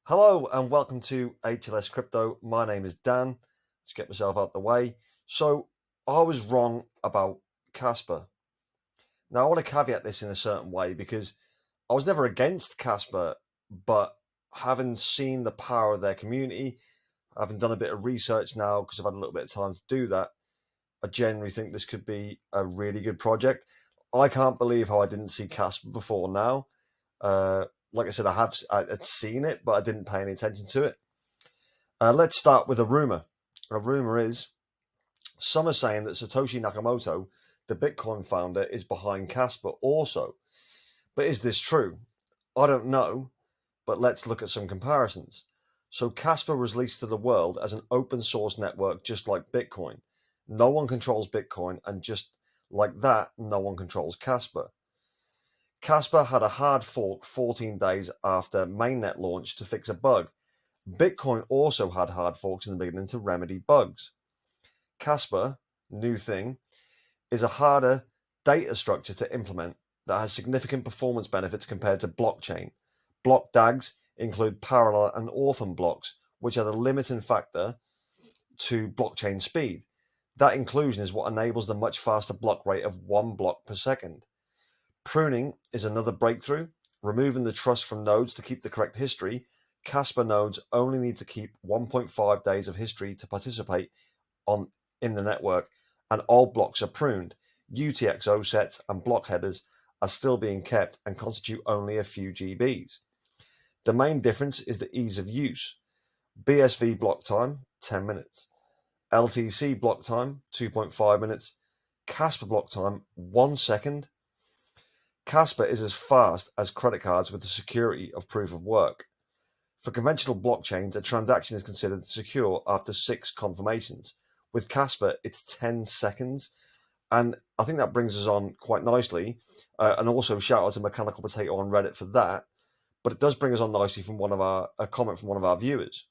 Hello and welcome to HLS Crypto. My name is Dan. Let's get myself out the way. So I was wrong about Kaspa. Now I want to caveat this in a certain way because I was never against Kaspa, but having seen the power of their community, having done a bit of research now because I've had a little bit of time to do that, I genuinely think this could be a really good project. I can't believe how I didn't see Kaspa before now. Uh, like I said, I'd seen it, but I didn't pay any attention to it. Let's start with a rumor. A rumor is some are saying that Satoshi Nakamoto, the Bitcoin founder, is behind Casper also. But is this true? I don't know, but let's look at some comparisons. So Casper was released to the world as an open source network just like Bitcoin. No one controls Bitcoin, and just like that, no one controls Casper. Casper had a hard fork 14 days after mainnet launch to fix a bug. Bitcoin also had hard forks in the beginning to remedy bugs. Kaspa, new thing, is a harder data structure to implement that has significant performance benefits compared to blockchain. Block DAGs include parallel and orphan blocks, which are the limiting factor to blockchain speed. That inclusion is what enables the much faster block rate of 1 block per second. Pruning is another breakthrough, removing the trust from nodes to keep the correct history. Casper nodes only need to keep 1.5 days of history to participate in the network, and all blocks are pruned. UTXO sets and block headers are still being kept and constitute only a few GBs. The main difference is the ease of use. BSV block time, 10 minutes. LTC block time, 2.5 minutes. Casper block time, 1 second. Casper is as fast as credit cards with the security of proof of work. For conventional blockchains, a transaction is considered secure after 6 confirmations. With Casper, it's 10 seconds. And I think that brings us on quite nicely. And also shout out to Mechanical Potato on Reddit for that. But it does bring us on nicely from a comment from one of our viewers.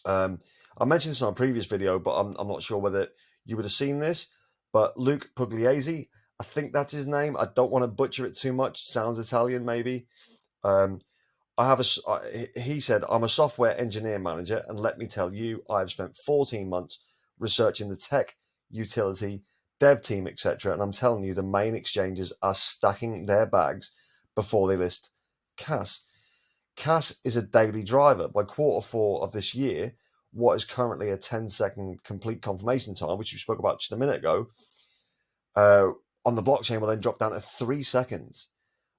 I mentioned this on a previous video, but I'm not sure whether you would have seen this. But Luke Pugliese, I think that's his name. I don't want to butcher it too much. Sounds Italian, maybe. Um, he said, I'm a software engineer manager, and let me tell you, I've spent 14 months researching the tech, utility, dev team, etc. And I'm telling you, the main exchanges are stacking their bags before they list CAS. CAS is a daily driver. By Q4 of this year, what is currently a 10-second complete confirmation time, which we spoke about just a minute ago, on the blockchain will then drop down to 3 seconds.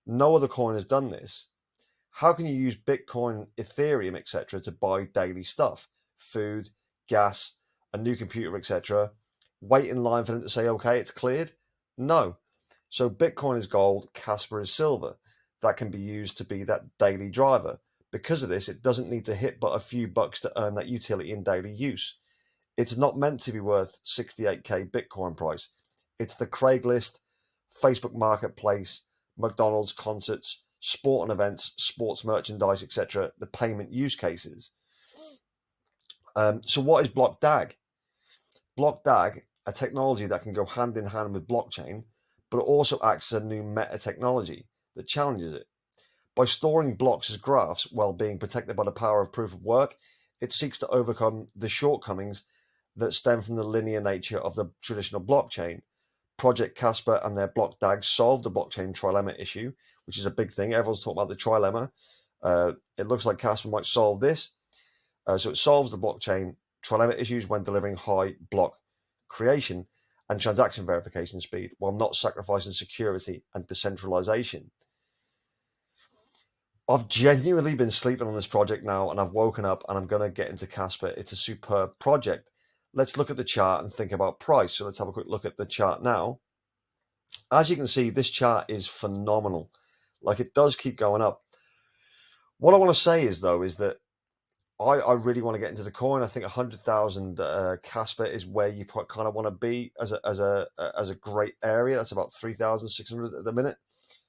No other coin has done this. How can you use Bitcoin, Ethereum, etc. to buy daily stuff, food, gas, a new computer, etc.? Wait in line for them to say, okay, it's cleared? No. So Bitcoin is gold, Casper is silver. That can be used to be that daily driver. Because of this, it doesn't need to hit but a few bucks to earn that utility in daily use. It's not meant to be worth 68k Bitcoin price. It's the Craigslist, Facebook Marketplace, McDonald's concerts, sport and events, sports merchandise, etc., the payment use cases. So what is Block DAG? Block DAG, a technology that can go hand in hand with blockchain, but it also acts as a new meta technology that challenges it. By storing blocks as graphs while being protected by the power of proof of work, it seeks to overcome the shortcomings that stem from the linear nature of the traditional blockchain. Project Casper and their block DAG solved the blockchain trilemma issue, which is a big thing. Everyone's talking about the trilemma. It looks like Casper might solve this. So it solves the blockchain trilemma issues when delivering high block creation and transaction verification speed while not sacrificing security and decentralization. I've genuinely been sleeping on this project now, and I've woken up and I'm going to get into Casper. It's a superb project. Let's look at the chart and think about price. So let's have a quick look at the chart now. As you can see, this chart is phenomenal. Like, it does keep going up. What I want to say is, though, is that I really want to get into the coin. I think 100,000 Casper is where you kind of want to be as a great area. That's about 3,600 at the minute.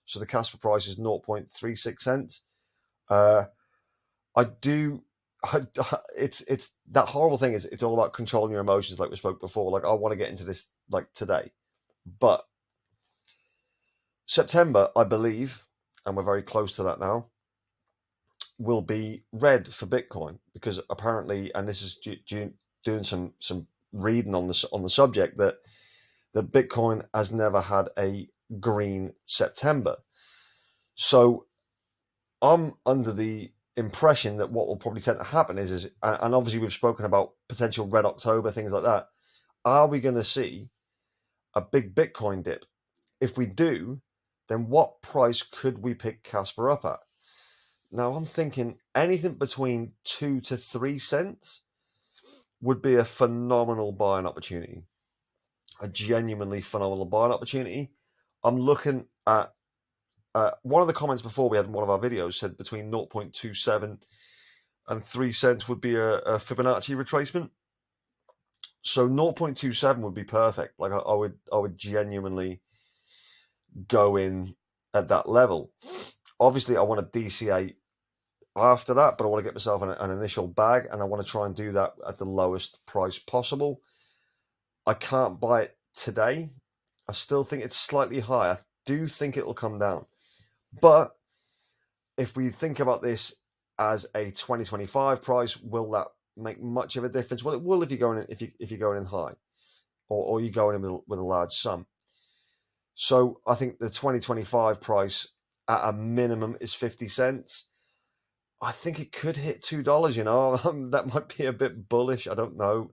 So the Casper price is 0.36 cents. I do. It's that horrible thing is it's all about controlling your emotions, like we spoke before. Like, I want to get into this like today, but September, I believe, and we're very close to that now. will be red for Bitcoin, because apparently, and this is doing some reading on the subject, that Bitcoin has never had a green September. So I'm under the impression that what will probably tend to happen is and obviously we've spoken about potential red October, things like that. Are we going to see a big Bitcoin dip? If we do, then what price could we pick Kaspa up at? Now, I'm thinking anything between 2 to 3 cents would be a phenomenal buying opportunity. A genuinely phenomenal buying opportunity. I'm looking at one of the comments before we had in one of our videos said between 0.27 and 3 cents would be a Fibonacci retracement. So 0.27 would be perfect. Like I would genuinely go in at that level. Obviously, I want to DCA after that, but I want to get myself an initial bag, and I want to try and do that at the lowest price possible. I can't buy it today. I still think it's slightly high. I do think it'll come down. But if we think about this as a 2025 price, will that make much of a difference? Well, it will if you're going in, if you're going in high, or you're going in with a large sum. So I think the 2025 price at a minimum is 50 cents. I think it could hit $2. That might be a bit bullish. I don't know.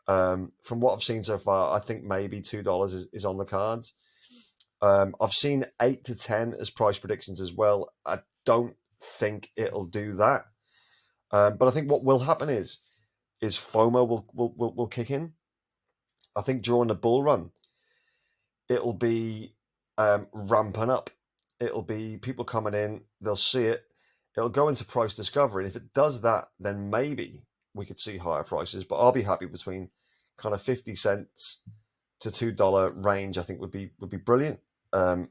From what I've seen so far, I think maybe $2 is on the cards. I've seen 8 to 10 as price predictions as well. I don't think it'll do that. But I think what will happen is FOMO will kick in. I think during the bull run, it'll be ramping up. It'll be people coming in, they'll see it, it'll go into price discovery. And if it does that, then maybe we could see higher prices. But I'll be happy between kind of 50 cents to $2 range. I think would be brilliant. I'm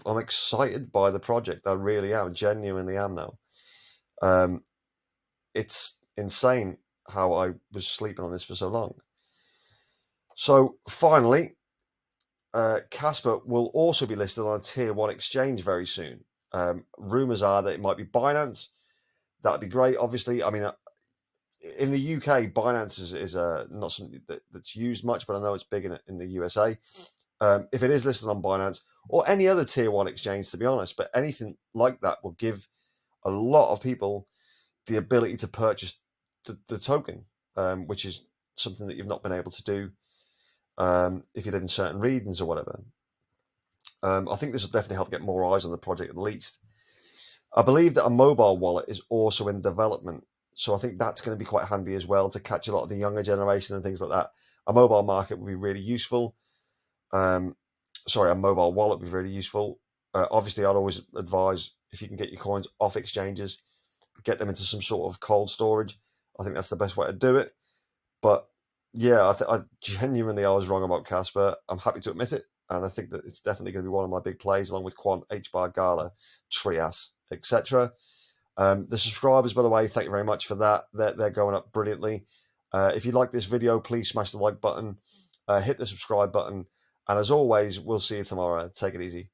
excited by the project. I really am, genuinely am now. It's insane how I was sleeping on this for so long. So finally, Kaspa will also be listed on a tier 1 exchange very soon. Rumors are that it might be Binance. That'd be great. Obviously, I mean, in the UK, Binance is not something that's used much, but I know it's big in the USA. If it is listed on Binance or any other tier 1 exchange, to be honest, but anything like that will give a lot of people the ability to purchase the token, which is something that you've not been able to do if you live in certain regions or whatever. I think this will definitely help get more eyes on the project at least. I believe that a mobile wallet is also in development, so I think that's going to be quite handy as well to catch a lot of the younger generation and things like that. A mobile market would be really useful. A mobile wallet would be really useful. Obviously, I'd always advise, if you can get your coins off exchanges, get them into some sort of cold storage. I think that's the best way to do it. But yeah, I genuinely, I was wrong about Kaspa. I'm happy to admit it. And I think that it's definitely going to be one of my big plays, along with Quant, HBAR, Gala, Trias, etc. The subscribers, by the way, thank you very much for that. They're going up brilliantly. If you like this video, please smash the like button, hit the subscribe button. And as always, we'll see you tomorrow. Take it easy.